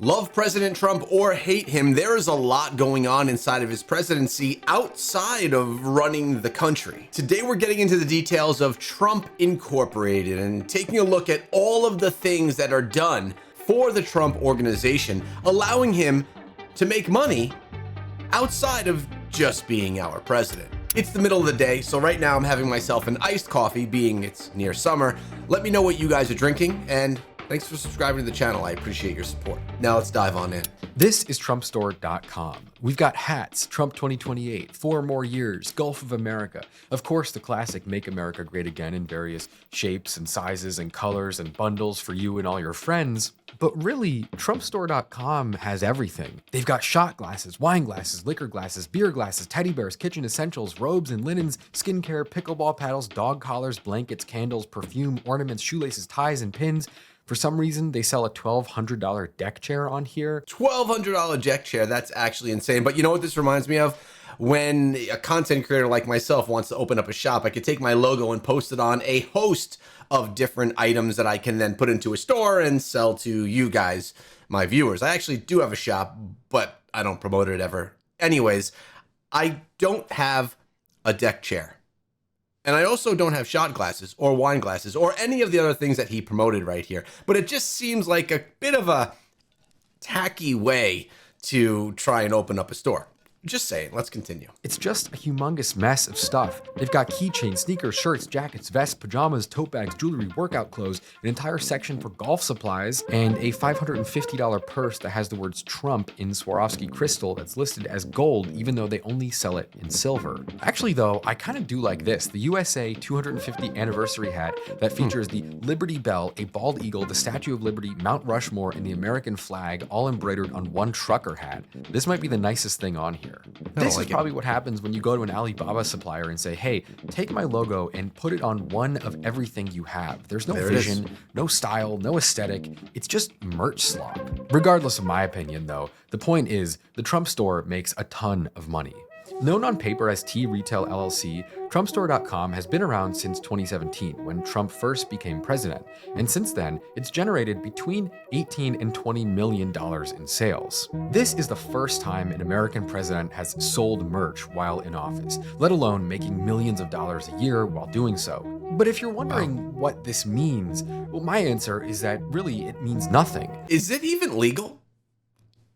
Love President Trump or hate him, there is a lot going on inside of his presidency outside of running the country. Today we're getting into the details of Trump Incorporated and taking a look at all of the things that are done for the Trump organization, allowing him to make money outside of just being our president. It's the middle of the day, so right now I'm having myself an iced coffee, being it's near summer. Let me know what you guys are drinking, and thanks for subscribing to the channel. I appreciate your support. Now let's dive on in. This is TrumpStore.com. We've got hats, Trump 2028, 4 more years, Gulf of America. Of course, the classic Make America Great Again in various shapes and sizes and colors and bundles for you and all your friends. But really, TrumpStore.com has everything. They've got shot glasses, wine glasses, liquor glasses, beer glasses, teddy bears, kitchen essentials, robes and linens, skincare, pickleball paddles, dog collars, blankets, candles, perfume, ornaments, shoelaces, ties, and pins. For some reason, they sell a $1,200 deck chair on here. $1,200 deck chair, that's actually insane. But you know what this reminds me of? When a content creator like myself wants to open up a shop, I could take my logo and post it on a host of different items that I can then put into a store and sell to you guys, my viewers. I actually do have a shop, but I don't promote it ever. Anyways, I don't have a deck chair. And I also don't have shot glasses or wine glasses or any of the other things that he promoted right here. But it just seems like a bit of a tacky way to try and open up a store. Just saying, let's continue. It's just a humongous mess of stuff. They've got keychains, sneakers, shirts, jackets, vests, pajamas, tote bags, jewelry, workout clothes, an entire section for golf supplies, and a $550 purse that has the words Trump in Swarovski crystal that's listed as gold, even though they only sell it in silver. Actually though, I kind of do like this, the USA 250 anniversary hat that features the Liberty Bell, a bald eagle, the Statue of Liberty, Mount Rushmore, and the American flag all embroidered on one trucker hat. This might be the nicest thing on here. This is probably what happens when you go to an Alibaba supplier and say, hey, take my logo and put it on one of everything you have. There's no vision, no style, no aesthetic. It's just merch slop. Regardless of my opinion though, the point is the Trump Store makes a ton of money. Known on paper as T Retail LLC, TrumpStore.com has been around since 2017 when Trump first became president, and since then, it's generated between $18 and $20 million in sales. This is the first time an American president has sold merch while in office, let alone making millions of dollars a year while doing so. But if you're wondering what this means, well, my answer is that really it means nothing. Is it even legal?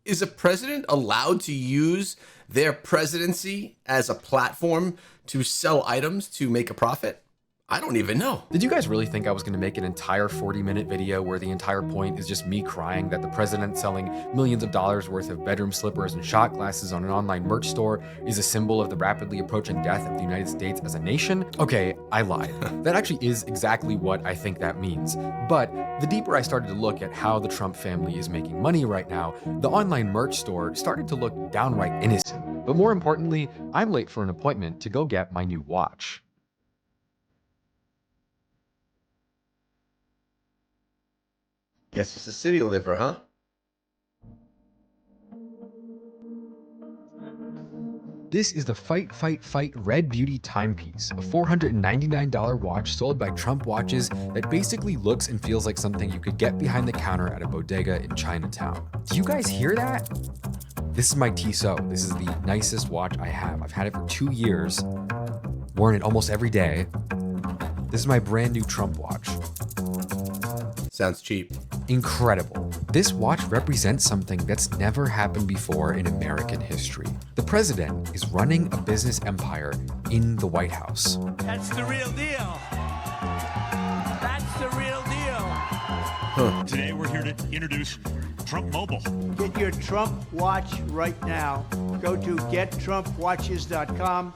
Is a president allowed to use their presidency as a platform to sell items to make a profit? I don't even know. Did you guys really think I was going to make an entire 40-minute video where the entire point is just me crying that the president selling millions of dollars worth of bedroom slippers and shot glasses on an online merch store is a symbol of the rapidly approaching death of the United States as a nation? Okay, I lied. That actually is exactly what I think that means. But the deeper I started to look at how the Trump family is making money right now, the online merch store started to look downright innocent. But more importantly, I'm late for an appointment to go get my new watch. Guess it's a city liver, huh? This is the Fight Fight Fight Red Beauty timepiece, a $499 watch sold by Trump Watches that basically looks and feels like something you could get behind the counter at a bodega in Chinatown. Do you guys hear that? This is my Tissot. This is the nicest watch I have. I've had it for 2 years, worn it almost every day. This is my brand new Trump watch. Sounds cheap. Incredible. This watch represents something that's never happened before in American history. The president is running a business empire in the White House. That's the real deal. That's the real deal. Today we're here to introduce Trump Mobile. Get your Trump watch right now. Go to gettrumpwatches.com.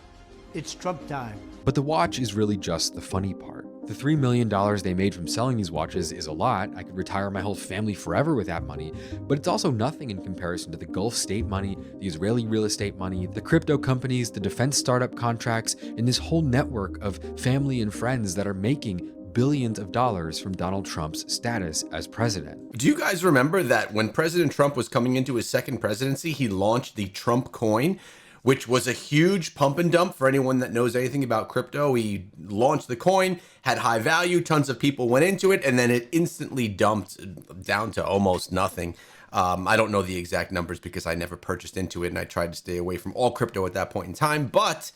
It's Trump time. But the watch is really just the funny part. The $3 million they made from selling these watches is a lot. I could retire my whole family forever with that money, but it's also nothing in comparison to the Gulf state money, the Israeli real estate money, the crypto companies, the defense startup contracts, and this whole network of family and friends that are making billions of dollars from Donald Trump's status as president. Do you guys remember that when President Trump was coming into his second presidency, he launched the Trump coin, which was a huge pump and dump for anyone that knows anything about crypto. He launched the coin, had high value, tons of people went into it, and then it instantly dumped down to almost nothing. I don't know the exact numbers because I never purchased into it and I tried to stay away from all crypto at that point in time. But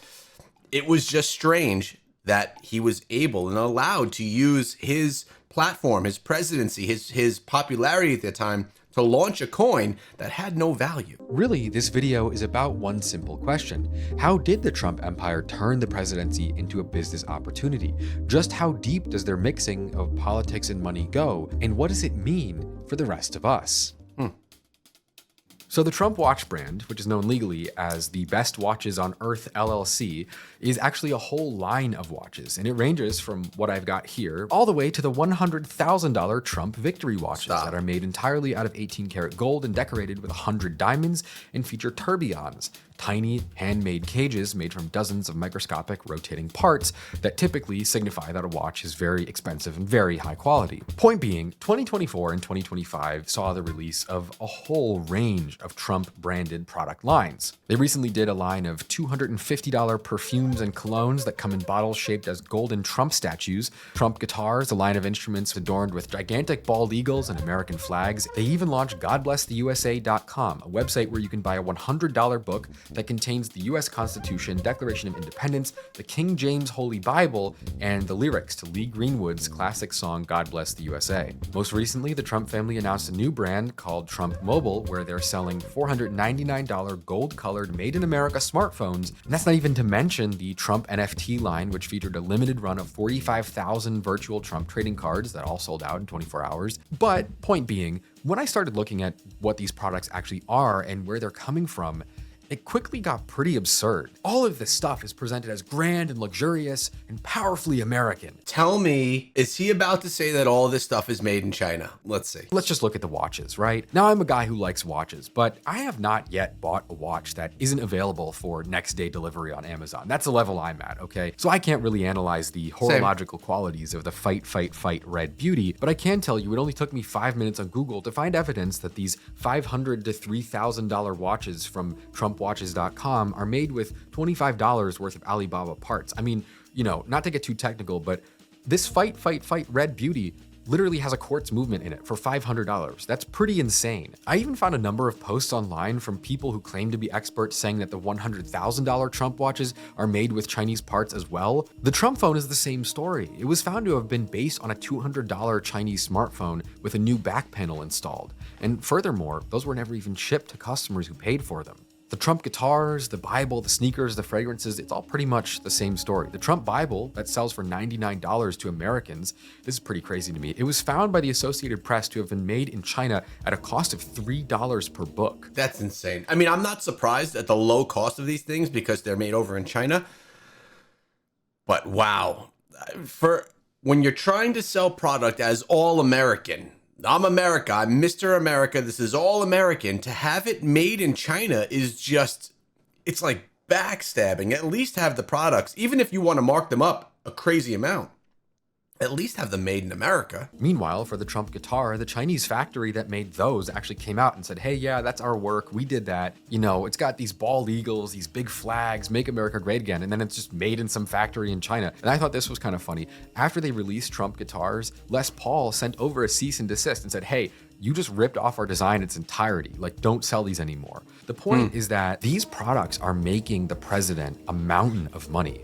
it was just strange that he was able and allowed to use his platform, his presidency, his popularity at the time to launch a coin that had no value. Really, this video is about one simple question. How did the Trump empire turn the presidency into a business opportunity? Just how deep does their mixing of politics and money go? And what does it mean for the rest of us? So the Trump watch brand, which is known legally as the Best Watches on Earth LLC, is actually a whole line of watches, and it ranges from what I've got here all the way to the $100,000 Trump victory watches that are made entirely out of 18 karat gold and decorated with 100 diamonds and feature tourbillons, tiny handmade cages made from dozens of microscopic rotating parts that typically signify that a watch is very expensive and very high quality. Point being, 2024 and 2025 saw the release of a whole range of Trump branded product lines. They recently did a line of $250 perfumes and colognes that come in bottles shaped as golden Trump statues, Trump guitars, a line of instruments adorned with gigantic bald eagles and American flags. They even launched godblesstheusa.com, a website where you can buy a $100 book that contains the US Constitution, Declaration of Independence, the King James Holy Bible, and the lyrics to Lee Greenwood's classic song, God Bless the USA. Most recently, the Trump family announced a new brand called Trump Mobile, where they're selling $499 gold-colored made-in-America smartphones. And that's not even to mention the Trump NFT line, which featured a limited run of 45,000 virtual Trump trading cards that all sold out in 24 hours. But point being, when I started looking at what these products actually are and where they're coming from, it quickly got pretty absurd. All of this stuff is presented as grand and luxurious and powerfully American. Tell me, is he about to say that all this stuff is made in China? Let's see. Let's just look at the watches, right? Now, I'm a guy who likes watches, but I have not yet bought a watch that isn't available for next day delivery on Amazon. That's the level I'm at, okay? So I can't really analyze the horological qualities of the Fight Red Beauty, but I can tell you it only took me 5 minutes on Google to find evidence that these $500 to $3,000 watches from TrumpWatches.com are made with $25 worth of Alibaba parts. I mean, you know, not to get too technical, but this Fight Red Beauty literally has a quartz movement in it for $500. That's pretty insane. I even found a number of posts online from people who claim to be experts saying that the $100,000 Trump watches are made with Chinese parts as well. The Trump phone is the same story. It was found to have been based on a $200 Chinese smartphone with a new back panel installed. And furthermore, those were never even shipped to customers who paid for them. The Trump guitars, the Bible, the sneakers, the fragrances, it's all pretty much the same story. The Trump Bible that sells for $99 to Americans, this is pretty crazy to me. It was found by the Associated Press to have been made in China at a cost of $3 per book. That's insane. I mean, I'm not surprised at the low cost of these things because they're made over in China. But wow, for when you're trying to sell product as all American, I'm America, I'm Mr. America, this is all American, to have it made in China is just, it's like backstabbing. At least have the products, even if you want to mark them up a crazy amount, at least have them made in America. Meanwhile, for the Trump guitar, the Chinese factory that made those actually came out and said, hey, yeah, that's our work. We did that. You know, it's got these bald eagles, these big flags, make America great again. And then it's just made in some factory in China. And I thought this was kind of funny. After they released Trump guitars, Les Paul sent over a cease and desist and said, hey, you just ripped off our design in its entirety. Like, don't sell these anymore. The point is that these products are making the president a mountain of money.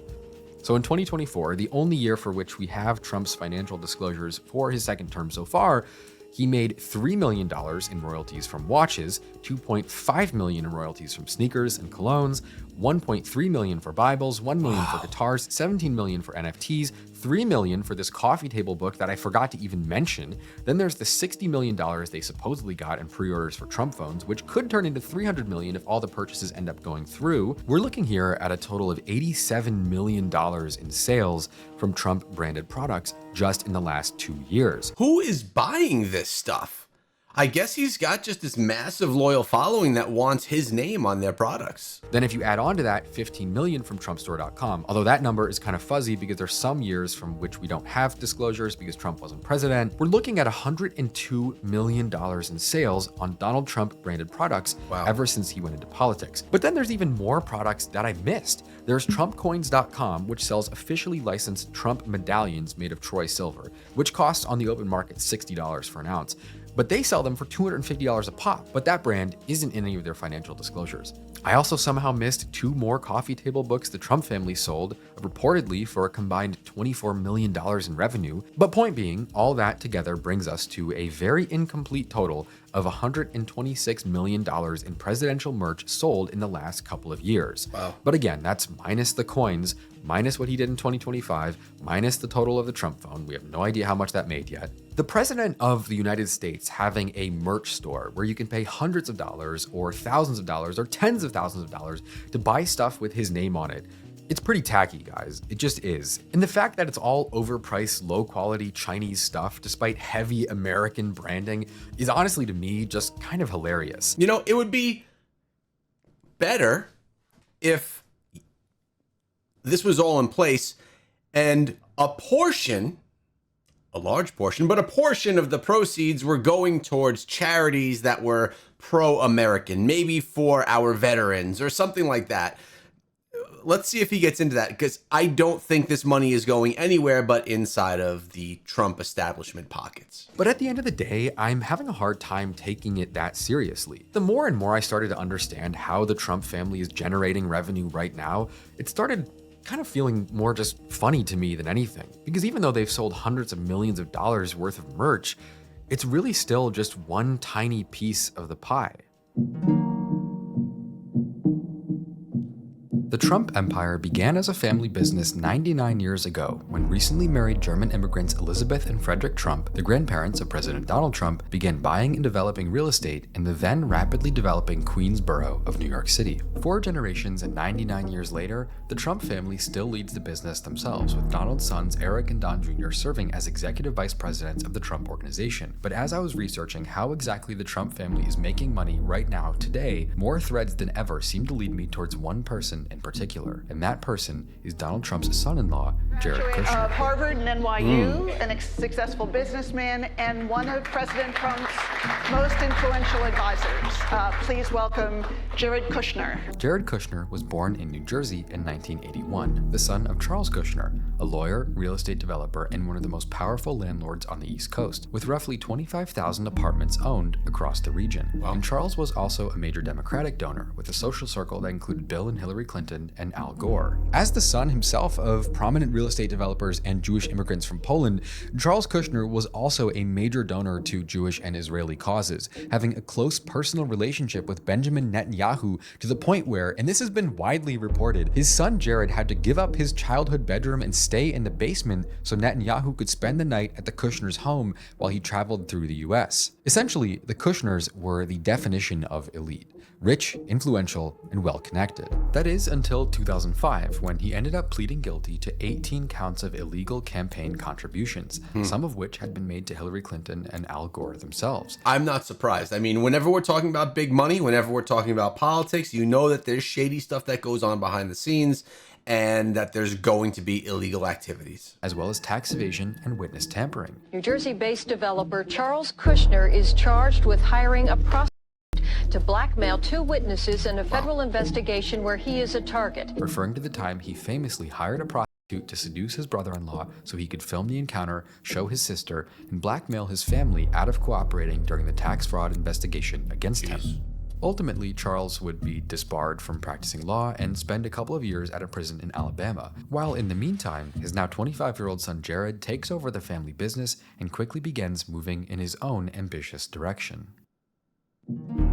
So in 2024, the only year for which we have Trump's financial disclosures for his second term so far, he made $3 million in royalties from watches, $2.5 million in royalties from sneakers and colognes, $1.3 million for Bibles, $1 million for guitars, $17 million for NFTs, $3 million for this coffee table book that I forgot to even mention. Then there's the $60 million they supposedly got in pre-orders for Trump phones, which could turn into $300 million if all the purchases end up going through. We're looking here at a total of $87 million in sales from Trump branded products just in the last 2 years. Who is buying this stuff? I guess he's got just this massive loyal following that wants his name on their products. Then if you add on to that $15 million from TrumpStore.com, although that number is kind of fuzzy because there's some years from which we don't have disclosures because Trump wasn't president, we're looking at $102 million in sales on Donald Trump branded products ever since he went into politics. But then there's even more products that I missed. There's TrumpCoins.com, which sells officially licensed Trump medallions made of Troy silver, which costs on the open market $60 for an ounce. but they sell them for $250 a pop, but that brand isn't in any of their financial disclosures. I also somehow missed 2 more coffee table books the Trump family sold, reportedly for a combined $24 million in revenue. But point being, all that together brings us to a very incomplete total of $126 million in presidential merch sold in the last couple of years. Wow. But again, that's minus the coins, minus what he did in 2025, minus the total of the Trump phone. We have no idea how much that made yet. The president of the United States having a merch store where you can pay hundreds of dollars or thousands of dollars or tens of thousands of dollars to buy stuff with his name on it. It's pretty tacky, guys. It just is. And the fact that it's all overpriced, low-quality Chinese stuff, despite heavy American branding, is honestly, to me, just kind of hilarious. You know, it would be better if this was all in place and a portion, a large portion, but a portion of the proceeds were going towards charities that were pro-American, maybe for our veterans or something like that. Let's see if he gets into that, because I don't think this money is going anywhere but inside of the Trump establishment pockets. But at the end of the day, I'm having a hard time taking it that seriously. The more and more I started to understand how the Trump family is generating revenue right now, it started kind of feeling more just funny to me than anything. Because even though they've sold hundreds of millions of dollars worth of merch, it's really still just one tiny piece of the pie. The Trump empire began as a family business 99 years ago when recently married German immigrants Elizabeth and Frederick Trump, the grandparents of President Donald Trump, began buying and developing real estate in the then rapidly developing Queens borough of New York City. 4 generations and 99 years later, the Trump family still leads the business themselves, with Donald's sons Eric and Don Jr. serving as executive vice presidents of the Trump organization. But as I was researching how exactly the Trump family is making money right now today, more threads than ever seem to lead me towards one person in particular, and that person is Donald Trump's son-in-law, Jared Kushner. Of Harvard and NYU, a successful businessman, and one of President Trump's most influential advisors. Please welcome Jared Kushner. Jared Kushner was born in New Jersey in 1981, the son of Charles Kushner, a lawyer, real estate developer, and one of the most powerful landlords on the East Coast, with roughly 25,000 apartments owned across the region. Wow. And Charles was also a major Democratic donor, with a social circle that included Bill and Hillary Clinton and Al Gore. As the son himself of prominent real estate developers and Jewish immigrants from Poland, Charles Kushner was also a major donor to Jewish and Israeli causes, having a close personal relationship with Benjamin Netanyahu to the point where, and this has been widely reported, his son Jared had to give up his childhood bedroom and stay in the basement so Netanyahu could spend the night at the Kushners' home while he traveled through the US. Essentially, the Kushners were the definition of elite. Rich, influential, and well-connected. That is until 2005, when he ended up pleading guilty to 18 counts of illegal campaign contributions, some of which had been made to Hillary Clinton and Al Gore themselves. I'm not surprised. I mean, whenever we're talking about big money, whenever we're talking about politics, you know that there's shady stuff that goes on behind the scenes and that there's going to be illegal activities. As well as tax evasion and witness tampering. New Jersey-based developer Charles Kushner is charged with hiring a prostitute to blackmail 2 witnesses in a federal investigation where he is a target. Referring to the time he famously hired a prostitute to seduce his brother-in-law so he could film the encounter, show his sister, and blackmail his family out of cooperating during the tax fraud investigation against him. Ultimately, Charles would be disbarred from practicing law and spend a couple of years at a prison in Alabama, while in the meantime, his now 25-year-old son Jared takes over the family business and quickly begins moving in his own ambitious direction.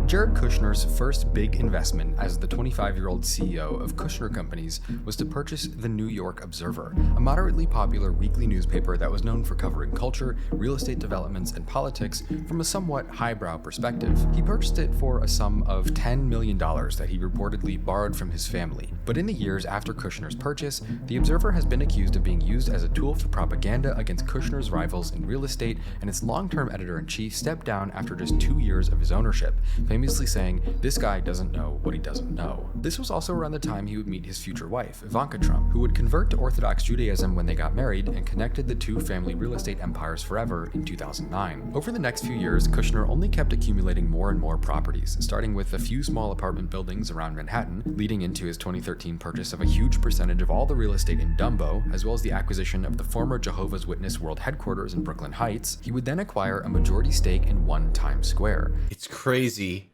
Jared Kushner's first big investment as the 25-year-old CEO of Kushner Companies was to purchase the New York Observer, a moderately popular weekly newspaper that was known for covering culture, real estate developments, and politics from a somewhat highbrow perspective. He purchased it for a sum of $10 million that he reportedly borrowed from his family. But in the years after Kushner's purchase, the Observer has been accused of being used as a tool for propaganda against Kushner's rivals in real estate, and its long-term editor-in-chief stepped down after just 2 years of his ownership. relationship, famously saying, "This guy doesn't know what he doesn't know." This was also around the time he would meet his future wife, Ivanka Trump, who would convert to Orthodox Judaism when they got married and connected the two family real estate empires forever in 2009. Over the next few years, Kushner only kept accumulating more and more properties, starting with a few small apartment buildings around Manhattan, leading into his 2013 purchase of a huge percentage of all the real estate in Dumbo, as well as the acquisition of the former Jehovah's Witness World Headquarters in Brooklyn Heights. He would then acquire a majority stake in One Times Square. It's crazy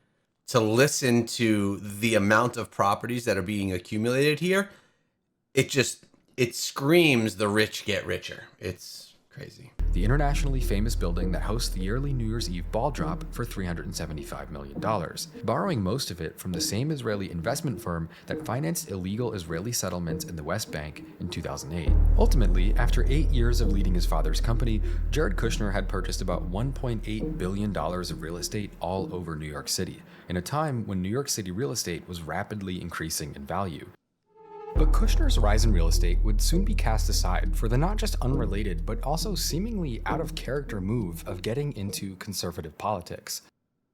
to listen to the amount of properties that are being accumulated here. It screams the rich get richer. It's crazy. The internationally famous building that hosts the yearly New Year's Eve ball drop for $375 million, borrowing most of it from the same Israeli investment firm that financed illegal Israeli settlements in the West Bank in 2008. Ultimately, after 8 years of leading his father's company, Jared Kushner had purchased about $1.8 billion of real estate all over New York City, in a time when New York City real estate was rapidly increasing in value. But Kushner's rise in real estate would soon be cast aside for the not just unrelated, but also seemingly out-of-character move of getting into conservative politics.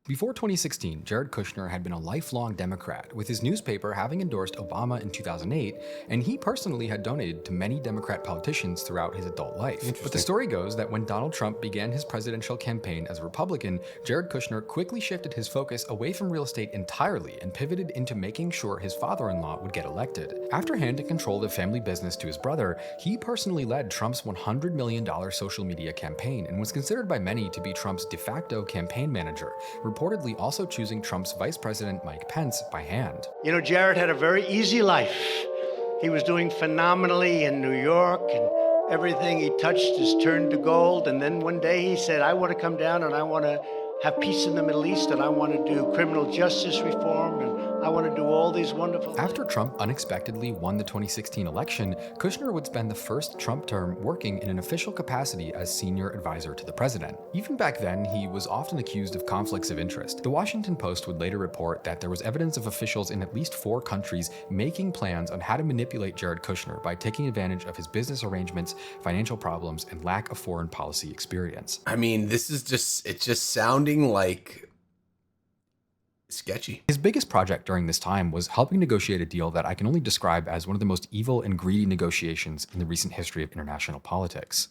Before 2016, Jared Kushner had been a lifelong Democrat, with his newspaper having endorsed Obama in 2008, and he personally had donated to many Democrat politicians throughout his adult life. But the story goes that when Donald Trump began his presidential campaign as a Republican, Jared Kushner quickly shifted his focus away from real estate entirely and pivoted into making sure his father-in-law would get elected. After handing control of the family business to his brother, he personally led Trump's $100 million social media campaign and was considered by many to be Trump's de facto campaign manager, reportedly also choosing Trump's Vice President Mike Pence by hand. You know, Jared had a very easy life. He was doing phenomenally in New York, and everything he touched is turned to gold. And then one day he said, I want to come down and I want to have peace in the Middle East, and I want to do criminal justice reform, and I want to do all these wonderful things. After Trump unexpectedly won the 2016 election, Kushner would spend the first Trump term working in an official capacity as senior advisor to the president. Even back then, he was often accused of conflicts of interest. The Washington Post would later report that there was evidence of officials in at least 4 countries making plans on how to manipulate Jared Kushner by taking advantage of his business arrangements, financial problems, and lack of foreign policy experience. I mean, it's just sounding like sketchy. His biggest project during this time was helping negotiate a deal that I can only describe as one of the most evil and greedy negotiations in the recent history of international politics.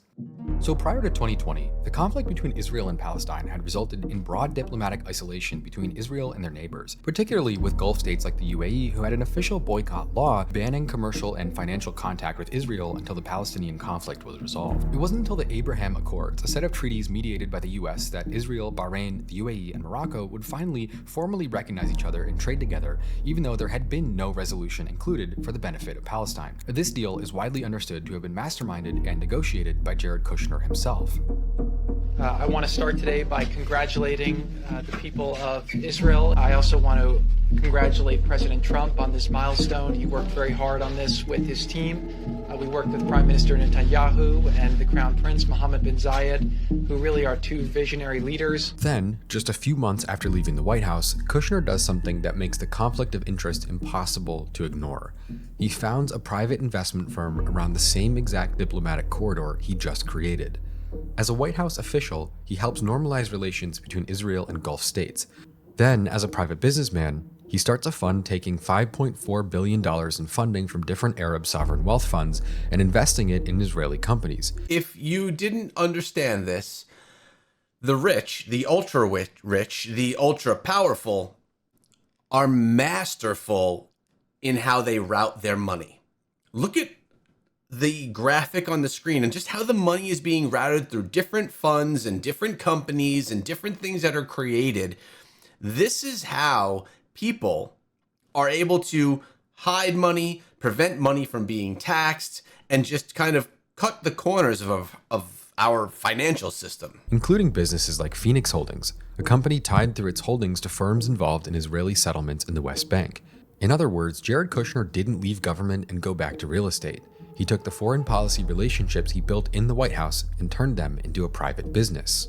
So prior to 2020, the conflict between Israel and Palestine had resulted in broad diplomatic isolation between Israel and their neighbors, particularly with Gulf states like the UAE, who had an official boycott law banning commercial and financial contact with Israel until the Palestinian conflict was resolved. It wasn't until the Abraham Accords, a set of treaties mediated by the US, that Israel, Bahrain, the UAE, and Morocco would finally formally recognize each other and trade together, even though there had been no resolution included for the benefit of Palestine. This deal is widely understood to have been masterminded and negotiated by Jared Kushner himself. I want to start today by congratulating the people of Israel. I also want to congratulate President Trump on this milestone. He worked very hard on this with his team. We worked with Prime Minister Netanyahu and the Crown Prince Mohammed bin Zayed, who really are 2 visionary leaders. Then, just a few months after leaving the White House, Kushner does something that makes the conflict of interest impossible to ignore. He founds a private investment firm around the same exact diplomatic corridor he just created. As a White House official, he helps normalize relations between Israel and Gulf states. Then, as a private businessman, he starts a fund taking $5.4 billion in funding from different Arab sovereign wealth funds and investing it in Israeli companies. If you didn't understand this, the rich, the ultra rich, the ultra powerful are masterful in how they route their money. Look at the graphic on the screen and just how the money is being routed through different funds and different companies and different things that are created. This is how people are able to hide money, prevent money from being taxed, and just kind of cut the corners of our financial system. Including businesses like Phoenix Holdings, a company tied through its holdings to firms involved in Israeli settlements in the West Bank. In other words, Jared Kushner didn't leave government and go back to real estate. He took the foreign policy relationships he built in the White House and turned them into a private business.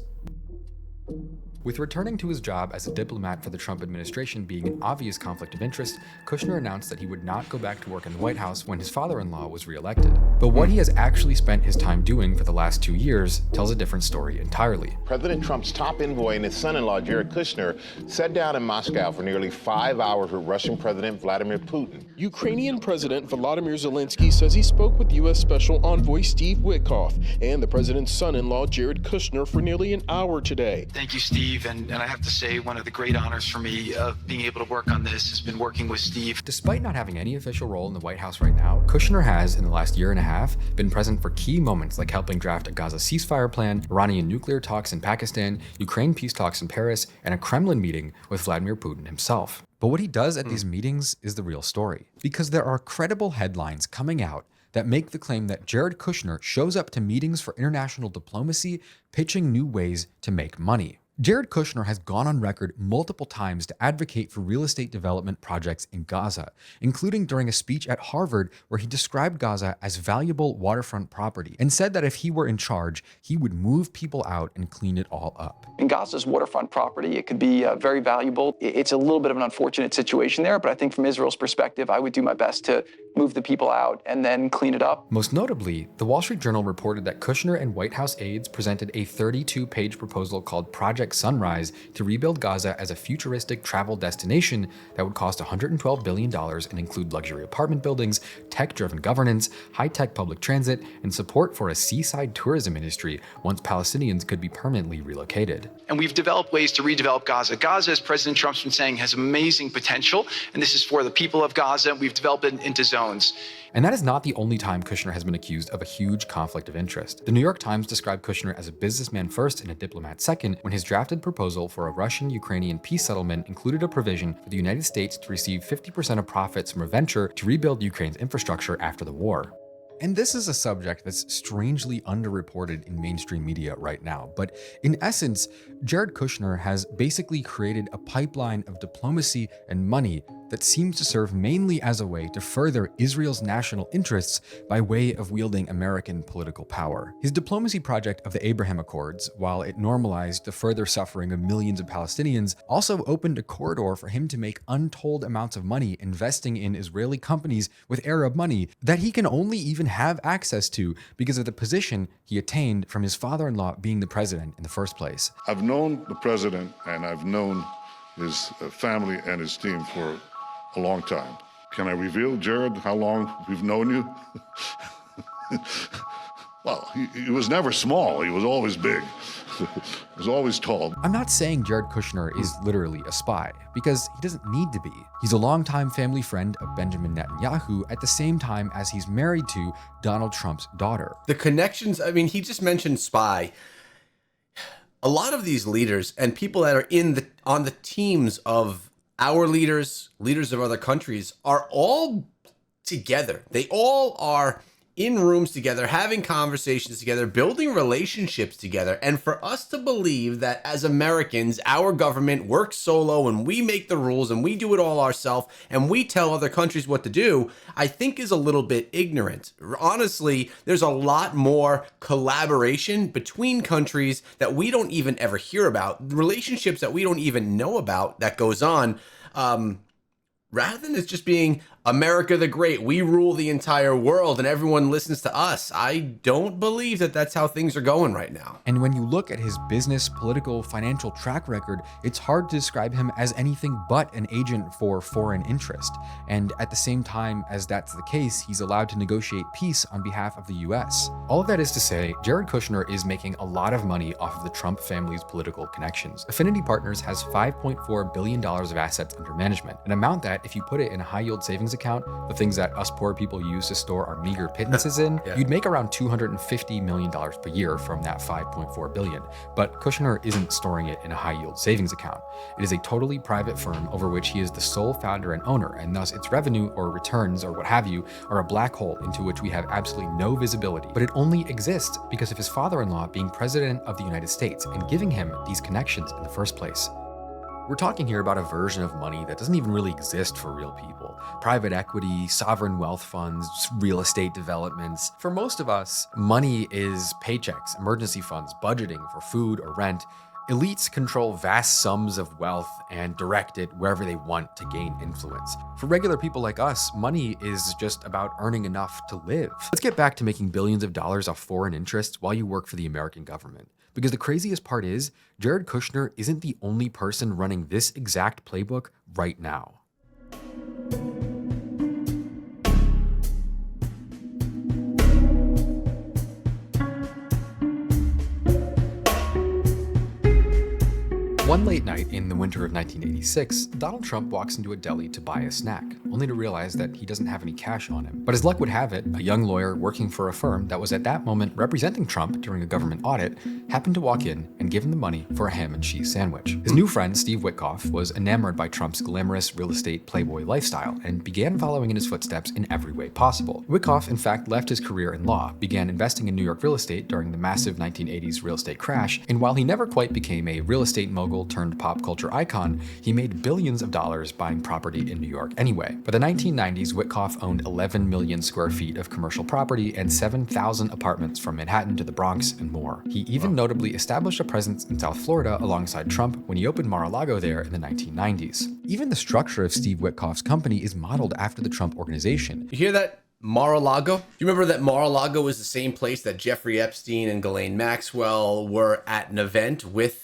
With returning to his job as a diplomat for the Trump administration being an obvious conflict of interest, Kushner announced that he would not go back to work in the White House when his father-in-law was reelected. But what he has actually spent his time doing for the last 2 years tells a different story entirely. President Trump's top envoy and his son-in-law, Jared Kushner, sat down in Moscow for nearly 5 hours with Russian President Vladimir Putin. Ukrainian President Volodymyr Zelensky says he spoke with U.S. Special Envoy Steve Witkoff and the president's son-in-law, Jared Kushner, for nearly an hour today. Thank you, Steve. And I have to say, one of the great honors for me of being able to work on this has been working with Steve. Despite not having any official role in the White House right now, Kushner has, in the last year and a half, been present for key moments like helping draft a Gaza ceasefire plan, Iranian nuclear talks in Pakistan, Ukraine peace talks in Paris, and a Kremlin meeting with Vladimir Putin himself. But what he does at these meetings is the real story, because there are credible headlines coming out that make the claim that Jared Kushner shows up to meetings for international diplomacy, pitching new ways to make money. Jared Kushner has gone on record multiple times to advocate for real estate development projects in Gaza, including during a speech at Harvard where he described Gaza as valuable waterfront property and said that if he were in charge, he would move people out and clean it all up. In Gaza's waterfront property, it could be very valuable. It's a little bit of an unfortunate situation there, but I think from Israel's perspective, I would do my best to move the people out and then clean it up. Most notably, the Wall Street Journal reported that Kushner and White House aides presented a 32-page proposal called Project Sunrise to rebuild Gaza as a futuristic travel destination that would cost $112 billion and include luxury apartment buildings, tech-driven governance, high-tech public transit, and support for a seaside tourism industry once Palestinians could be permanently relocated. And we've developed ways to redevelop Gaza. Gaza, as President Trump's been saying, has amazing potential, and this is for the people of Gaza. We've developed it into zones. And that is not the only time Kushner has been accused of a huge conflict of interest. The New York Times described Kushner as a businessman first and a diplomat second when his drafted proposal for a Russian-Ukrainian peace settlement included a provision for the United States to receive 50% of profits from a venture to rebuild Ukraine's infrastructure after the war. And this is a subject that's strangely underreported in mainstream media right now. But in essence, Jared Kushner has basically created a pipeline of diplomacy and money that seems to serve mainly as a way to further Israel's national interests by way of wielding American political power. His diplomacy project of the Abraham Accords, while it normalized the further suffering of millions of Palestinians, also opened a corridor for him to make untold amounts of money investing in Israeli companies with Arab money that he can only even have access to because of the position he attained from his father-in-law being the president in the first place. I've known the president and I've known his family and his team for a long time. Can I reveal, Jared, how long we've known you? Well, he was never small. He was always big. He was always tall. I'm not saying Jared Kushner is literally a spy, because he doesn't need to be. He's a longtime family friend of Benjamin Netanyahu at the same time as he's married to Donald Trump's daughter. The connections, I mean, he just mentioned spy. A lot of these leaders and people that are on the teams of our leaders of other countries are all together. They all are in rooms together, having conversations together, building relationships together. And for us to believe that as Americans, our government works solo and we make the rules and we do it all ourselves and we tell other countries what to do, I think is a little bit ignorant. Honestly, there's a lot more collaboration between countries that we don't even ever hear about, relationships that we don't even know about that goes on. Rather than it just being America the Great, we rule the entire world and everyone listens to us. I don't believe that that's how things are going right now. And when you look at his business, political, financial track record, it's hard to describe him as anything but an agent for foreign interest. And at the same time as that's the case, he's allowed to negotiate peace on behalf of the US. All of that is to say, Jared Kushner is making a lot of money off of the Trump family's political connections. Affinity Partners has $5.4 billion of assets under management, an amount that, if you put it in a high-yield savings account, the things that us poor people use to store our meager pittances in, you'd make around $250 million per year from that $5.4 billion. But Kushner isn't storing it in a high-yield savings account. It is a totally private firm over which he is the sole founder and owner, and thus its revenue or returns or what have you are a black hole into which we have absolutely no visibility. But it only exists because of his father-in-law being president of the United States and giving him these connections in the first place. We're talking here about a version of money that doesn't even really exist for real people. Private equity, sovereign wealth funds, real estate developments. For most of us, money is paychecks, emergency funds, budgeting for food or rent. Elites control vast sums of wealth and direct it wherever they want to gain influence. For regular people like us, money is just about earning enough to live. Let's get back to making billions of dollars off foreign interests while you work for the American government. Because the craziest part is, Jared Kushner isn't the only person running this exact playbook right now. One late night in the winter of 1986, Donald Trump walks into a deli to buy a snack, only to realize that he doesn't have any cash on him. But as luck would have it, a young lawyer working for a firm that was at that moment representing Trump during a government audit happened to walk in and give him the money for a ham and cheese sandwich. His new friend, Steve Witkoff, was enamored by Trump's glamorous real estate playboy lifestyle and began following in his footsteps in every way possible. Witkoff, in fact, left his career in law, began investing in New York real estate during the massive 1980s real estate crash, and while he never quite became a real estate mogul turned pop culture icon, he made billions of dollars buying property in New York anyway. By the 1990s, Witkoff owned 11 million square feet of commercial property and 7,000 apartments from Manhattan to the Bronx and more. He even notably established a presence in South Florida alongside Trump when he opened Mar-a-Lago there in the 1990s. Even the structure of Steve Witkoff's company is modeled after the Trump organization. You hear that? Mar-a-Lago? Do you remember that Mar-a-Lago was the same place that Jeffrey Epstein and Ghislaine Maxwell were at an event with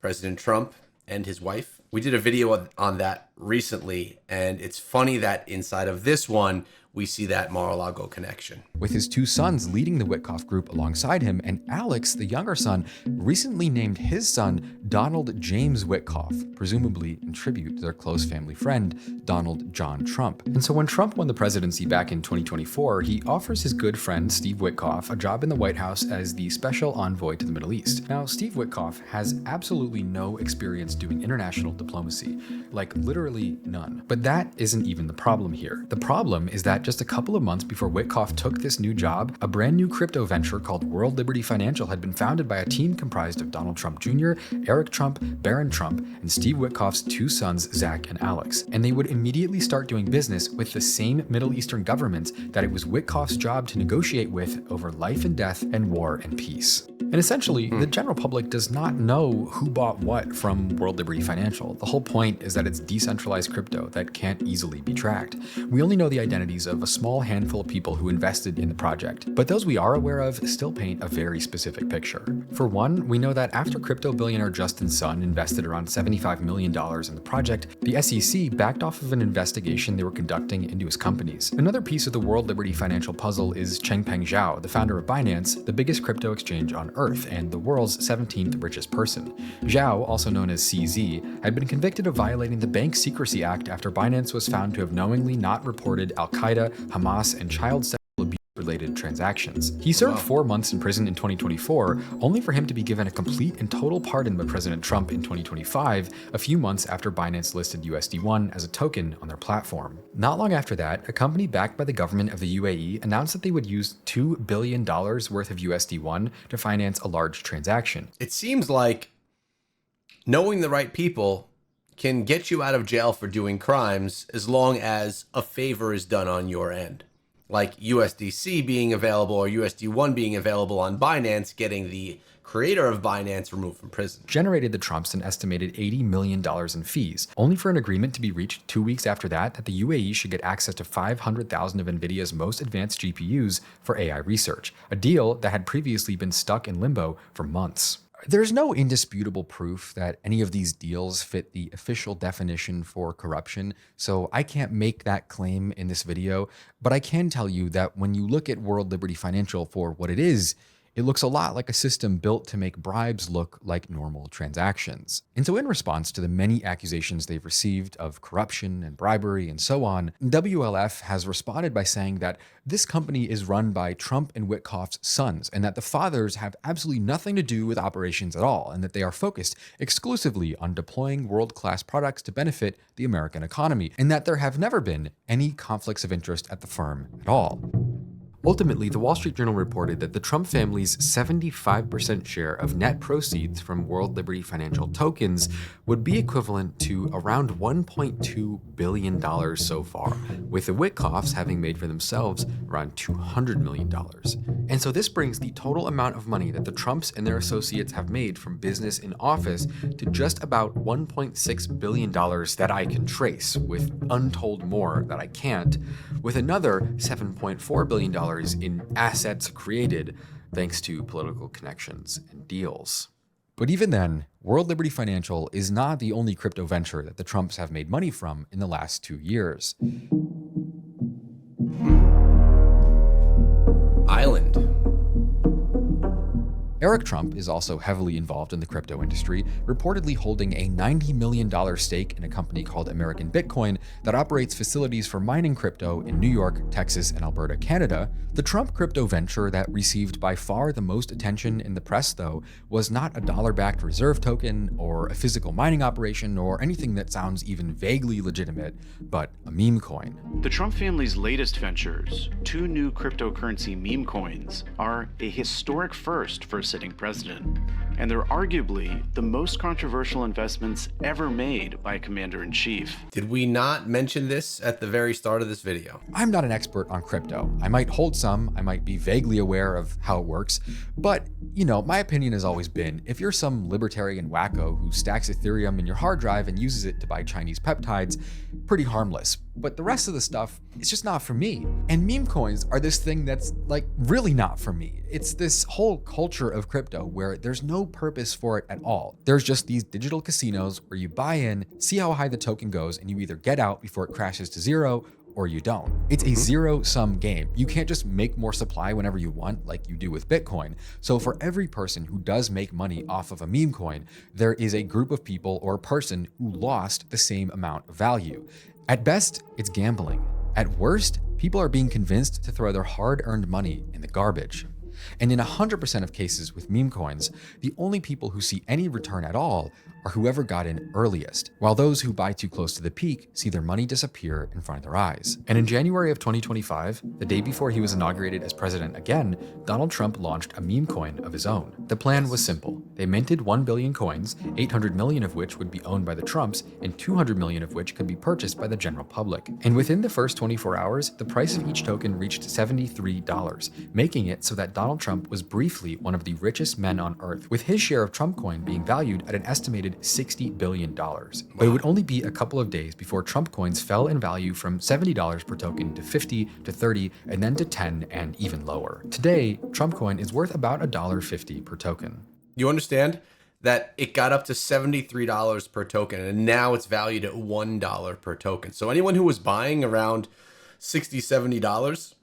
President Trump and his wife? We did a video on that recently, and it's funny that inside of this one, we see that Mar-a-Lago connection. With his two sons leading the Witkoff group alongside him, and Alex, the younger son, recently named his son Donald James Witkoff, presumably in tribute to their close family friend, Donald John Trump. And so when Trump won the presidency back in 2024, he offers his good friend Steve Witkoff a job in the White House as the special envoy to the Middle East. Now, Steve Witkoff has absolutely no experience doing international diplomacy, like literally none. But that isn't even the problem here. The problem is that just a couple of months before Witkoff took this new job, a brand new crypto venture called World Liberty Financial had been founded by a team comprised of Donald Trump Jr., Eric Trump, Barron Trump, and Steve Witkoff's two sons, Zach and Alex. And they would immediately start doing business with the same Middle Eastern governments that it was Witkoff's job to negotiate with over life and death and war and peace. And essentially, the general public does not know who bought what from World Liberty Financial. The whole point is that it's decentralized crypto that can't easily be tracked. We only know the identities of a small handful of people who invested in the project, but those we are aware of still paint a very specific picture. For one, we know that after crypto billionaire Justin Sun invested around $75 million in the project, the SEC backed off of an investigation they were conducting into his companies. Another piece of the World Liberty Financial puzzle is Changpeng Zhao, the founder of Binance, the biggest crypto exchange on Earth and the world's 17th richest person. Zhao, also known as CZ, had been convicted of violating the Bank Secrecy Act after Binance was found to have knowingly not reported Al-Qaeda, Hamas, and child sexual abuse related transactions. He served 4 months in prison in 2024, only for him to be given a complete and total pardon by President Trump in 2025, a few months after Binance listed USD1 as a token on their platform. Not long after that, a company backed by the government of the UAE announced that they would use $2 billion worth of USD1 to finance a large transaction. It seems like knowing the right people can get you out of jail for doing crimes as long as a favor is done on your end. Like USDC being available or USD1 being available on Binance, getting the creator of Binance removed from prison. Generated the Trumps an estimated $80 million in fees, only for an agreement to be reached 2 weeks after that the UAE should get access to 500,000 of NVIDIA's most advanced GPUs for AI research, a deal that had previously been stuck in limbo for months. There's no indisputable proof that any of these deals fit the official definition for corruption, so I can't make that claim in this video, but I can tell you that when you look at World Liberty Financial for what it is, it looks a lot like a system built to make bribes look like normal transactions. And so in response to the many accusations they've received of corruption and bribery and so on, WLF has responded by saying that this company is run by Trump and Witkoff's sons, and that the fathers have absolutely nothing to do with operations at all, and that they are focused exclusively on deploying world-class products to benefit the American economy, and that there have never been any conflicts of interest at the firm at all. Ultimately, the Wall Street Journal reported that the Trump family's 75% share of net proceeds from World Liberty Financial tokens would be equivalent to around $1.2 billion so far, with the Witkoffs having made for themselves around $200 million. And so this brings the total amount of money that the Trumps and their associates have made from business in office to just about $1.6 billion that I can trace, with untold more that I can't, with another $7.4 billion in assets created thanks to political connections and deals. But even then, World Liberty Financial is not the only crypto venture that the Trumps have made money from in the last 2 years. Island. Eric Trump is also heavily involved in the crypto industry, reportedly holding a $90 million stake in a company called American Bitcoin that operates facilities for mining crypto in New York, Texas, and Alberta, Canada. The Trump crypto venture that received by far the most attention in the press, though, was not a dollar-backed reserve token or a physical mining operation or anything that sounds even vaguely legitimate, but a meme coin. The Trump family's latest ventures, 2 new cryptocurrency meme coins, are a historic first for a sitting president, and they're arguably the most controversial investments ever made by a commander-in-chief. Did we not mention this at the very start of this video? I'm not an expert on crypto. I might hold some, I might be vaguely aware of how it works, but, my opinion has always been, if you're some libertarian wacko who stacks Ethereum in your hard drive and uses it to buy Chinese peptides, pretty harmless. But the rest of the stuff, it's just not for me. And meme coins are this thing that's really not for me. It's this whole culture of crypto where there's no purpose for it at all. There's just these digital casinos where you buy in, see how high the token goes, and you either get out before it crashes to zero or you don't. It's a zero-sum game. You can't just make more supply whenever you want like you do with Bitcoin. So for every person who does make money off of a meme coin, there is a group of people or person who lost the same amount of value. At best, it's gambling. At worst, people are being convinced to throw their hard-earned money in the garbage. And in 100% of cases with meme coins, the only people who see any return at all are whoever got in earliest, while those who buy too close to the peak see their money disappear in front of their eyes. And in January of 2025, the day before he was inaugurated as president again, Donald Trump launched a meme coin of his own. The plan was simple. They minted 1 billion coins, 800 million of which would be owned by the Trumps, and 200 million of which could be purchased by the general public. And within the first 24 hours, the price of each token reached $73, making it so that Donald Trump was briefly one of the richest men on earth, with his share of Trump coin being valued at an estimated $60 billion. But it would only be a couple of days before Trump coins fell in value from $70 per token to $50 to $30 and then to $10 and even lower. Today, Trump coin is worth about $1.50 per token. You understand that it got up to $73 per token and now it's valued at $1 per token. So anyone who was buying around $60, $70,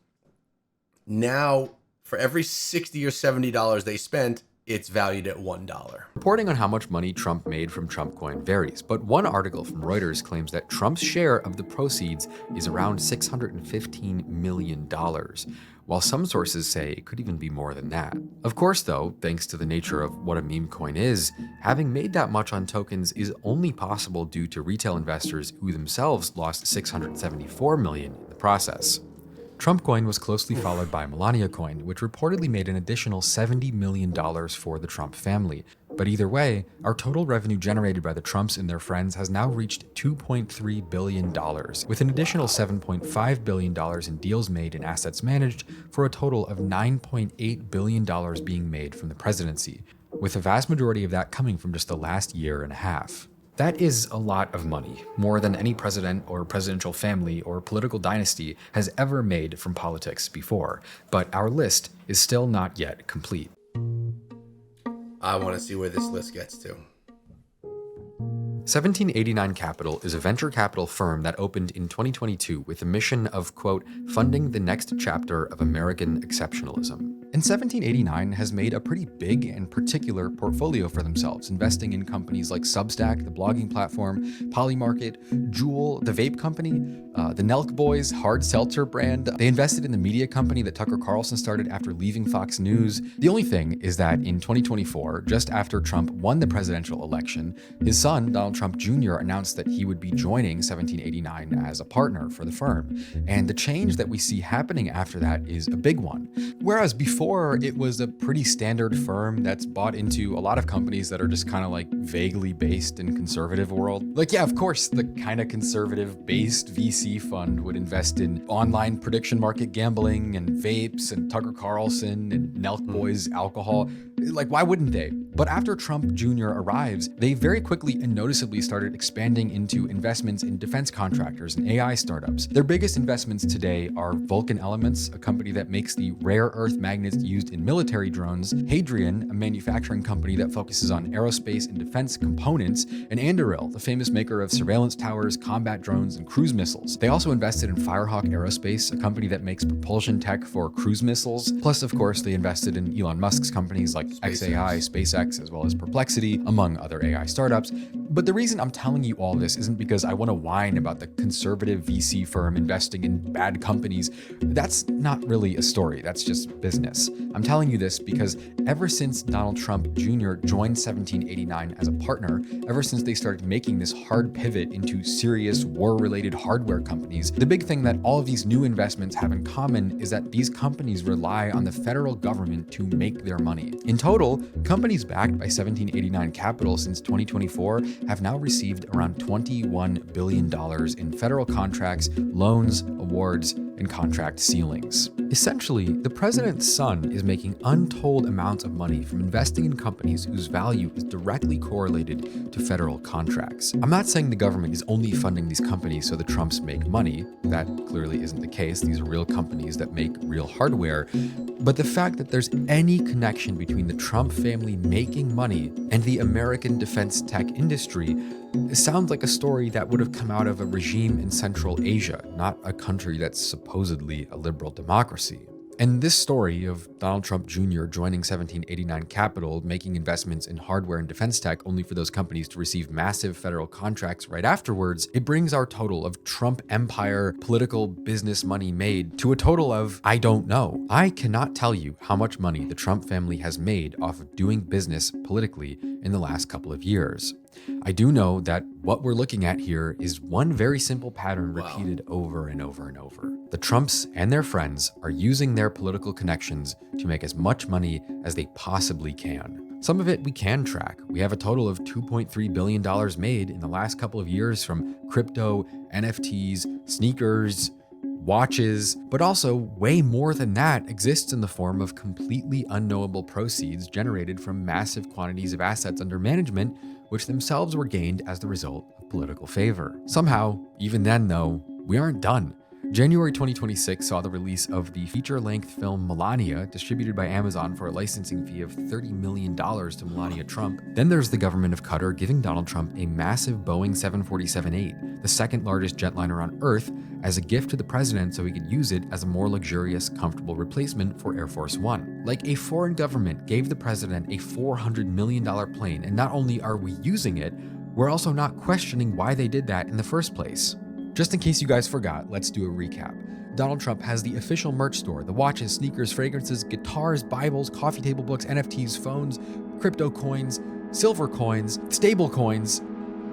now for every $60 or $70 they spent, it's valued at $1. Reporting on how much money Trump made from Trump coin varies, but one article from Reuters claims that Trump's share of the proceeds is around $615 million, while some sources say it could even be more than that. Of course, though, thanks to the nature of what a meme coin is, having made that much on tokens is only possible due to retail investors who themselves lost $674 million in the process. Trump coin was closely followed by Melania coin, which reportedly made an additional $70 million for the Trump family. But either way, our total revenue generated by the Trumps and their friends has now reached $2.3 billion, with an additional $7.5 billion in deals made and assets managed, for a total of $9.8 billion being made from the presidency, with the vast majority of that coming from just the last year and a half. That is a lot of money, more than any president or presidential family or political dynasty has ever made from politics before, but our list is still not yet complete. I want to see where this list gets to. 1789 Capital is a venture capital firm that opened in 2022 with the mission of, quote, funding the next chapter of American exceptionalism. And 1789 has made a pretty big and particular portfolio for themselves, investing in companies like Substack, the blogging platform, Polymarket, Juul, the vape company, the Nelk Boys hard seltzer brand. They invested in the media company that Tucker Carlson started after leaving Fox News. The only thing is that in 2024, just after Trump won the presidential election, his son, Donald Trump Jr., announced that he would be joining 1789 as a partner for the firm. And the change that we see happening after that is a big one. Whereas before, it was a pretty standard firm that's bought into a lot of companies that are just kind of like vaguely based in conservative world. Like, yeah, of course, the kind of conservative based VC fund would invest in online prediction market gambling and vapes and Tucker Carlson and Nelk Boys alcohol. Like, why wouldn't they? But after Trump Jr. arrives, they very quickly and noticeably started expanding into investments in defense contractors and AI startups. Their biggest investments today are Vulcan Elements, a company that makes the rare earth magnets used in military drones, Hadrian, a manufacturing company that focuses on aerospace and defense components, and Anduril, the famous maker of surveillance towers, combat drones, and cruise missiles. They also invested in Firehawk Aerospace, a company that makes propulsion tech for cruise missiles. Plus, of course, they invested in Elon Musk's companies like XAI, SpaceX, as well as Perplexity, among other AI startups. But the reason I'm telling you all this isn't because I want to whine about the conservative VC firm investing in bad companies. That's not really a story, that's just business. I'm telling you this because ever since Donald Trump Jr. joined 1789 as a partner, ever since they started making this hard pivot into serious war-related hardware companies, the big thing that all of these new investments have in common is that these companies rely on the federal government to make their money. In total, companies backed by 1789 Capital since 2024 have now received around $21 billion in federal contracts, loans, awards, and contract ceilings. Essentially, the president's son is making untold amounts of money from investing in companies whose value is directly correlated to federal contracts. I'm not saying the government is only funding these companies so the Trumps make money. That clearly isn't the case. These are real companies that make real hardware. But the fact that there's any connection between the Trump family making money and the American defense tech industry sounds like a story that would have come out of a regime in Central Asia, not a country that's supposedly a liberal democracy. And this story of Donald Trump Jr. joining 1789 Capital, making investments in hardware and defense tech only for those companies to receive massive federal contracts right afterwards, it brings our total of Trump empire political business money made to a total of, I don't know. I cannot tell you how much money the Trump family has made off of doing business politically in the last couple of years. I do know that what we're looking at here is one very simple pattern repeated over and over and over. The Trumps and their friends are using their political connections to make as much money as they possibly can. Some of it we can track. We have a total of $2.3 billion made in the last couple of years from crypto, NFTs, sneakers, watches, but also way more than that exists in the form of completely unknowable proceeds generated from massive quantities of assets under management, which themselves were gained as the result of political favor. Somehow, even then though, we aren't done. January 2026 saw the release of the feature-length film Melania, distributed by Amazon for a licensing fee of $30 million to Melania Trump. Then there's the government of Qatar giving Donald Trump a massive Boeing 747-8, the second largest jetliner on Earth, as a gift to the president so he could use it as a more luxurious, comfortable replacement for Air Force One. Like a foreign government gave the president a $400 million plane, and not only are we using it, we're also not questioning why they did that in the first place. Just in case you guys forgot, let's do a recap. Donald Trump has the official merch store, the watches, sneakers, fragrances, guitars, Bibles, coffee table books, NFTs, phones, crypto coins, silver coins, stable coins,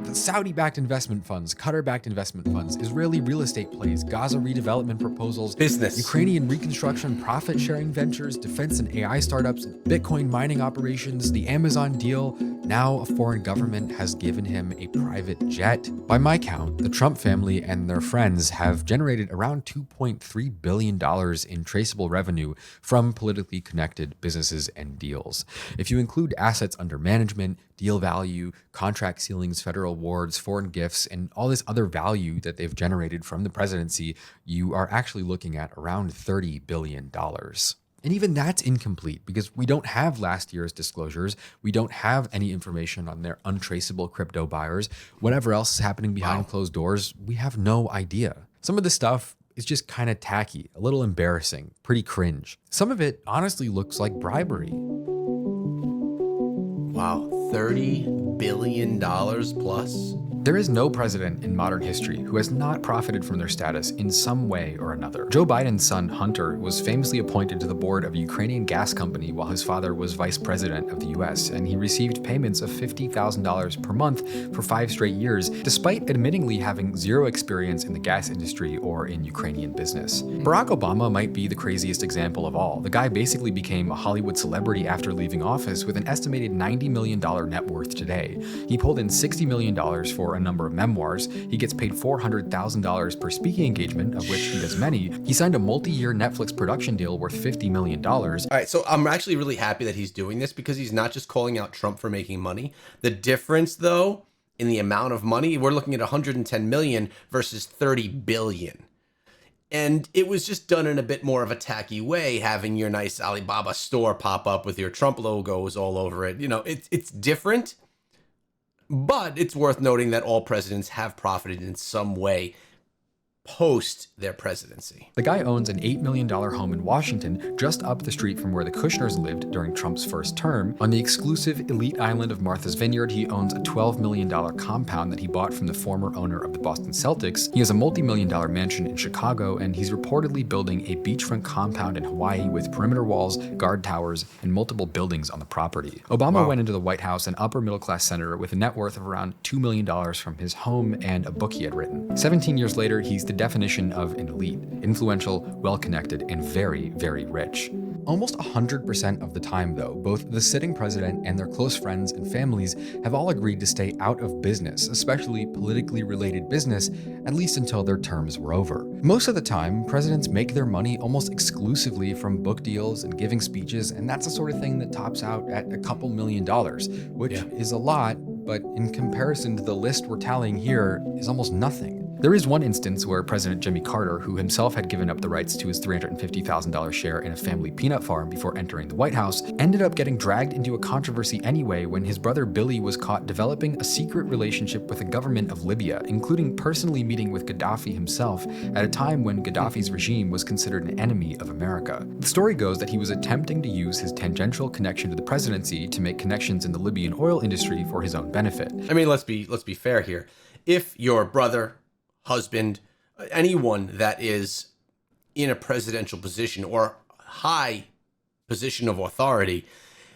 the Saudi-backed investment funds, Qatar-backed investment funds, Israeli real estate plays, Gaza redevelopment proposals, business, Ukrainian reconstruction, profit-sharing ventures, defense and AI startups, Bitcoin mining operations, the Amazon deal. Now a foreign government has given him a private jet. By my count, the Trump family and their friends have generated around $2.3 billion in traceable revenue from politically connected businesses and deals. If you include assets under management, deal value, contract ceilings, federal awards, foreign gifts, and all this other value that they've generated from the presidency, you are actually looking at around $30 billion. And even that's incomplete because we don't have last year's disclosures. We don't have any information on their untraceable crypto buyers. Whatever else is happening behind closed doors, we have no idea. Some of this stuff is just kind of tacky, a little embarrassing, pretty cringe. Some of it honestly looks like bribery. Wow, $30 billion plus? There is no president in modern history who has not profited from their status in some way or another. Joe Biden's son, Hunter, was famously appointed to the board of a Ukrainian gas company while his father was vice president of the US, and he received payments of $50,000 per month for 5 straight years, despite admittingly having zero experience in the gas industry or in Ukrainian business. Barack Obama might be the craziest example of all. The guy basically became a Hollywood celebrity after leaving office with an estimated $90 million net worth today. He pulled in $60 million for a number of memoirs. He gets paid $400,000 per speaking engagement, of which he does many. He signed a multi-year Netflix production deal worth $50 million. All right, so I'm actually really happy that he's doing this because he's not just calling out Trump for making money. The difference, though, in the amount of money, we're looking at 110 million versus 30 billion. And it was just done in a bit more of a tacky way, having your nice Alibaba store pop up with your Trump logos all over it. You know, it's different. But it's worth noting that all presidents have profited in some way post their presidency. The guy owns an $8 million home in Washington, just up the street from where the Kushners lived during Trump's first term. On the exclusive elite island of Martha's Vineyard, he owns a $12 million compound that he bought from the former owner of the Boston Celtics. He has a multi-million-dollar mansion in Chicago, and he's reportedly building a beachfront compound in Hawaii with perimeter walls, guard towers, and multiple buildings on the property. Obama went into the White House an upper-middle-class senator with a net worth of around $2 million from his home and a book he had written. 17 years later, he's the definition of an elite, influential, well-connected, and very, very rich. Almost 100% of the time, though, both the sitting president and their close friends and families have all agreed to stay out of business, especially politically related business, at least until their terms were over. Most of the time, presidents make their money almost exclusively from book deals and giving speeches, and that's the sort of thing that tops out at a couple $1 million, which is a lot, but in comparison to the list we're tallying here is almost nothing. There is one instance where President Jimmy Carter, who himself had given up the rights to his $350,000 share in a family peanut farm before entering the White House, ended up getting dragged into a controversy anyway when his brother Billy was caught developing a secret relationship with the government of Libya, including personally meeting with Gaddafi himself at a time when Gaddafi's regime was considered an enemy of America. The story goes that he was attempting to use his tangential connection to the presidency to make connections in the Libyan oil industry for his own benefit. I mean, let's be fair here. If your brother, husband, anyone that is in a presidential position or high position of authority,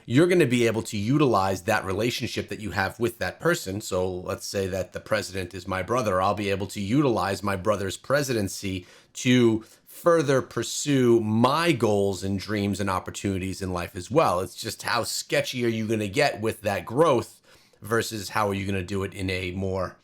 you're going to be able to utilize that relationship that you have with that person. So let's say that the president is my brother. I'll be able to utilize my brother's presidency to further pursue my goals and dreams and opportunities in life as well. It's just how sketchy are you going to get with that growth versus how are you going to do it in a more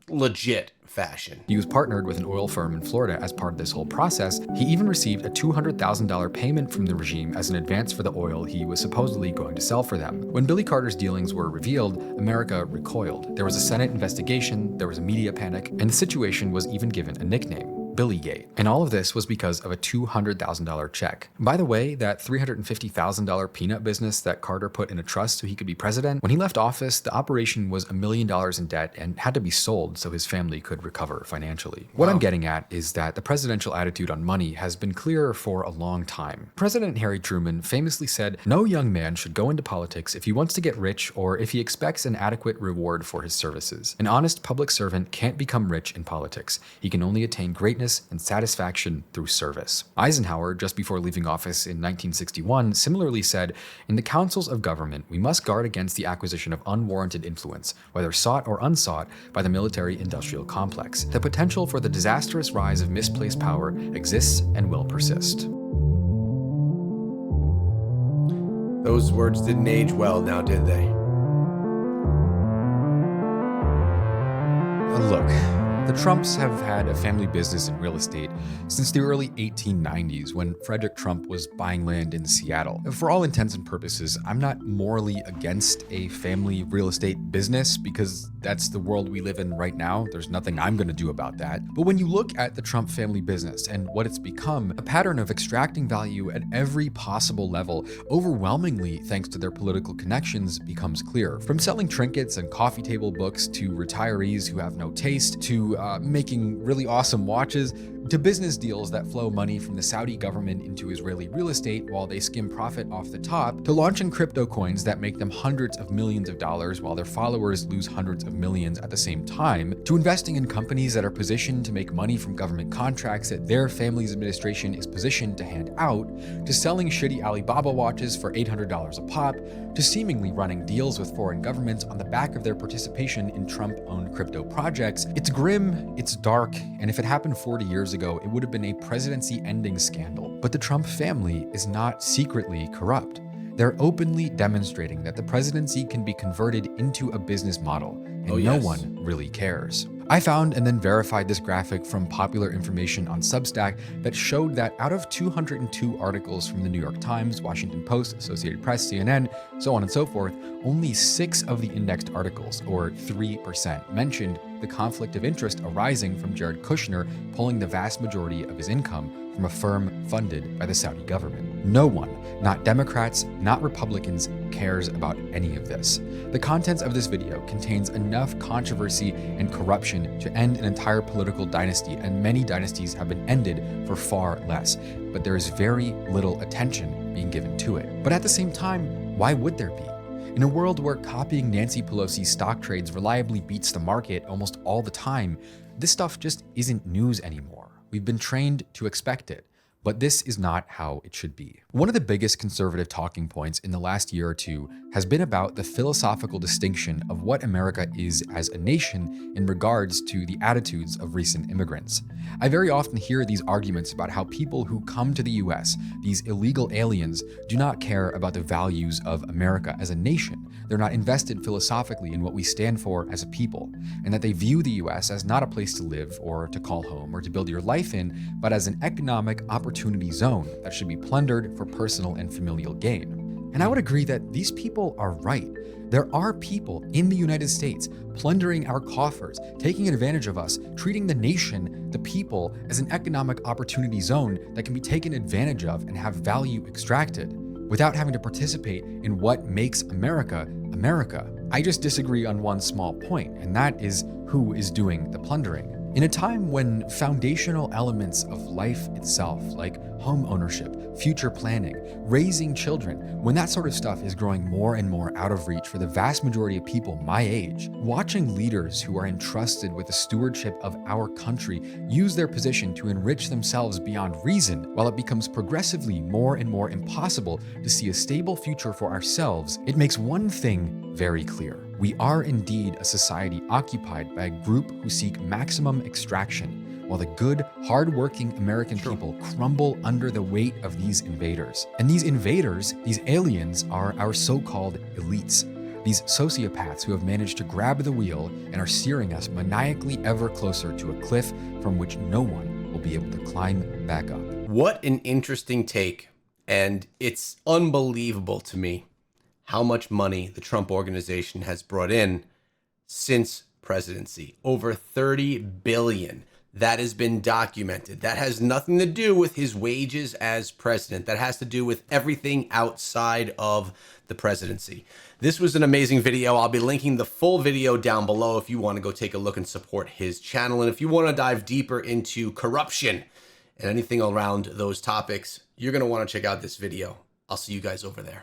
legit fashion. He was partnered with an oil firm in Florida as part of this whole process. He even received a $200,000 payment from the regime as an advance for the oil he was supposedly going to sell for them. When Billy Carter's dealings were revealed, America recoiled. There was a Senate investigation, there was a media panic, and the situation was even given a nickname: Billygate. And all of this was because of a $200,000 check. By the way, that $350,000 peanut business that Carter put in a trust so he could be president, when he left office, the operation was $1 million in debt and had to be sold so his family could recover financially. What I'm getting at is that the presidential attitude on money has been clear for a long time. President Harry Truman famously said, "No young man should go into politics if he wants to get rich or if he expects an adequate reward for his services. An honest public servant can't become rich in politics. He can only attain greatness and satisfaction through service." Eisenhower, just before leaving office in 1961, similarly said, "In the councils of government, we must guard against the acquisition of unwarranted influence, whether sought or unsought, by the military-industrial complex. The potential for the disastrous rise of misplaced power exists and will persist." Those words didn't age well now, did they? Look, the Trumps have had a family business in real estate since the early 1890s when Frederick Trump was buying land in Seattle. For all intents and purposes, I'm not morally against a family real estate business because that's the world we live in right now. There's nothing I'm going to do about that. But when you look at the Trump family business and what it's become, a pattern of extracting value at every possible level, overwhelmingly thanks to their political connections, becomes clear. From selling trinkets and coffee table books to retirees who have no taste, to making really awesome watches, to business deals that flow money from the Saudi government into Israeli real estate while they skim profit off the top, to launching crypto coins that make them hundreds of millions of dollars while their followers lose hundreds of millions at the same time, to investing in companies that are positioned to make money from government contracts that their family's administration is positioned to hand out, to selling shitty Alibaba watches for $800 a pop, to seemingly running deals with foreign governments on the back of their participation in Trump-owned crypto projects. It's grim, it's dark, and if it happened 40 years ago, it would have been a presidency-ending scandal. But the Trump family is not secretly corrupt. They're openly demonstrating that the presidency can be converted into a business model, and no one really cares. I found and then verified this graphic from Popular Information on Substack that showed that out of 202 articles from the New York Times, Washington Post, Associated Press, CNN, so on and so forth, only 6 of the indexed articles, or 3%, mentioned the conflict of interest arising from Jared Kushner pulling the vast majority of his income from a firm funded by the Saudi government. No one, not Democrats, not Republicans, cares about any of this. The contents of this video contains enough controversy and corruption to end an entire political dynasty, and many dynasties have been ended for far less, but there is very little attention being given to it. But at the same time, why would there be? In a world where copying Nancy Pelosi's stock trades reliably beats the market almost all the time, this stuff just isn't news anymore. We've been trained to expect it, but this is not how it should be. One of the biggest conservative talking points in the last year or two has been about the philosophical distinction of what America is as a nation in regards to the attitudes of recent immigrants. I very often hear these arguments about how people who come to the US, these illegal aliens, do not care about the values of America as a nation. They're not invested philosophically in what we stand for as a people, and that they view the US as not a place to live or to call home or to build your life in, but as an economic opportunity zone that should be plundered for personal and familial gain. And I would agree that these people are right. There are people in the United States plundering our coffers, taking advantage of us, treating the nation, the people, as an economic opportunity zone that can be taken advantage of and have value extracted without having to participate in what makes America, America. I just disagree on one small point, and that is who is doing the plundering. In a time when foundational elements of life itself, like home ownership, future planning, raising children, when that sort of stuff is growing more and more out of reach for the vast majority of people my age, watching leaders who are entrusted with the stewardship of our country use their position to enrich themselves beyond reason, while it becomes progressively more and more impossible to see a stable future for ourselves, it makes one thing very clear. We are indeed a society occupied by a group who seek maximum extraction, while the good, hard-working American people crumble under the weight of these invaders. And these invaders, these aliens, are our so-called elites. These sociopaths who have managed to grab the wheel and are steering us maniacally ever closer to a cliff from which no one will be able to climb back up. What an interesting take. And it's unbelievable to me how much money the Trump organization has brought in since presidency. Over $30 billion. That has been documented. That has nothing to do with his wages as president. That has to do with everything outside of the presidency. This was an amazing video. I'll be linking the full video down below if you want to go take a look and support his channel. And if you want to dive deeper into corruption and anything around those topics, you're going to want to check out this video. I'll see you guys over there.